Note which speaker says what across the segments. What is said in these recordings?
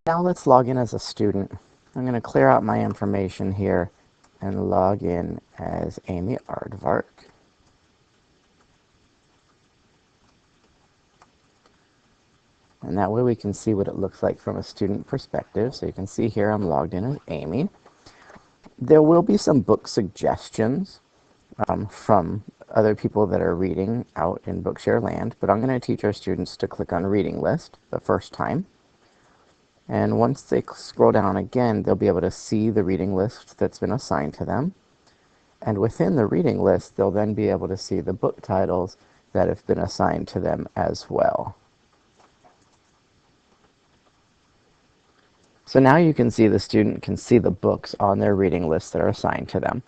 Speaker 1: Now let's log in as a student. I'm going to clear out my information here and log in as Amy Aardvark. And that way we can see what it looks like from a student perspective. So you can see here I'm logged in as Amy. There will be some book suggestions from other people that are reading out in Bookshare land, but I'm going to teach our students to click on Reading List the first time. And once they scroll down again, they'll be able to see the reading list that's been assigned to them. And within the reading list, they'll then be able to see the book titles that have been assigned to them as well. So now you can see the student can see the books on their reading list that are assigned to them.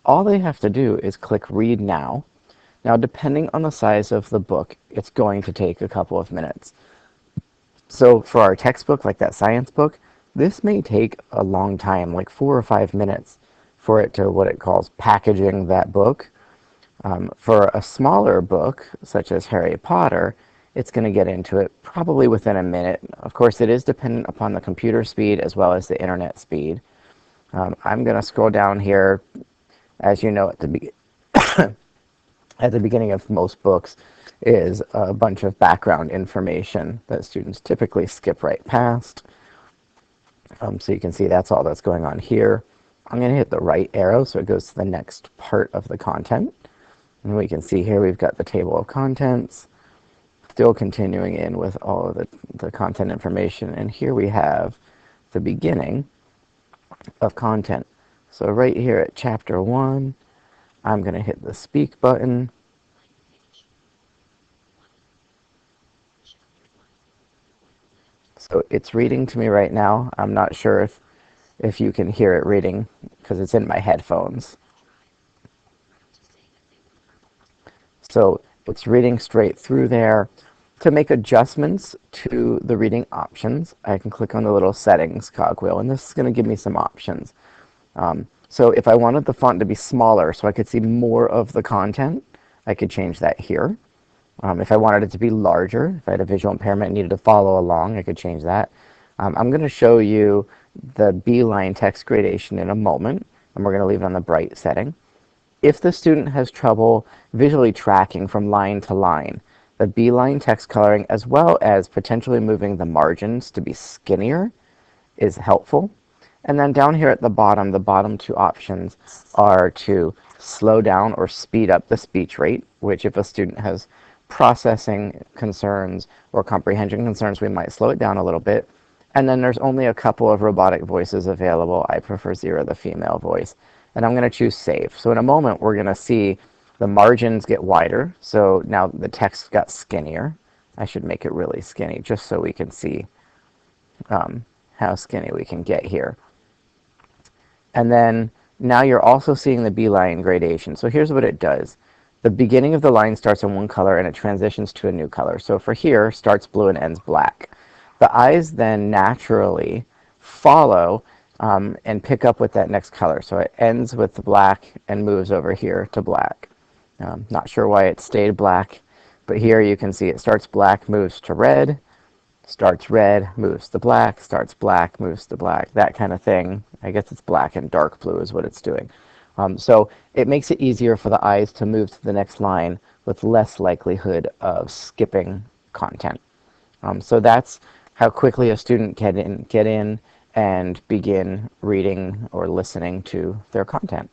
Speaker 1: All they have to do is click Read Now. Now, depending on the size of the book, it's going to take a couple of minutes. So for our textbook, like that science book, this may take a long time, like 4 or 5 minutes for it to what it calls packaging that book. For a smaller book, such as Harry Potter, it's going to get into it probably within a minute. Of course, it is dependent upon the computer speed as well as the internet speed. I'm going to scroll down here. As you know, at the beginning of most books is a bunch of background information that students typically skip right past. So you can see that's all that's going on here. I'm going to hit the right arrow so it goes to the next part of the content. And we can see here we've got the table of contents, still continuing in with all of the content information. And here we have the beginning of content. So right here at chapter 1, I'm going to hit the speak button. So it's reading to me right now. I'm not sure if you can hear it reading because it's in my headphones. So it's reading straight through there. To make adjustments to the reading options, I can click on the little settings cogwheel, and this is going to give me some options. So if I wanted the font to be smaller so I could see more of the content, I could change that here. If I wanted it to be larger, if I had a visual impairment and needed to follow along, I could change that. I'm going to show you the B-line text gradation in a moment, and we're going to leave it on the bright setting. If the student has trouble visually tracking from line to line, the B-line text coloring, as well as potentially moving the margins to be skinnier, is helpful. And then down here at the bottom 2 options are to slow down or speed up the speech rate, which if a student has processing concerns or comprehension concerns, we might slow it down a little bit. And then there's only a couple of robotic voices available. I prefer Zero, the female voice. And I'm going to choose Save. So in a moment, we're going to see the margins get wider. So now the text got skinnier. I should make it really skinny just so we can see how skinny we can get here. And then now you're also seeing the B-line gradation. So here's what it does. The beginning of the line starts in one color and it transitions to a new color. So for here, starts blue and ends black. The eyes then naturally follow and pick up with that next color. So it ends with the black and moves over here to black. Not sure why it stayed black, but here you can see it starts black, moves to red, starts red, moves to black, starts black, moves to black, that kind of thing. I guess it's black and dark blue is what it's doing. So it makes it easier for the eyes to move to the next line with less likelihood of skipping content. So that's how quickly a student can get in and begin reading or listening to their content.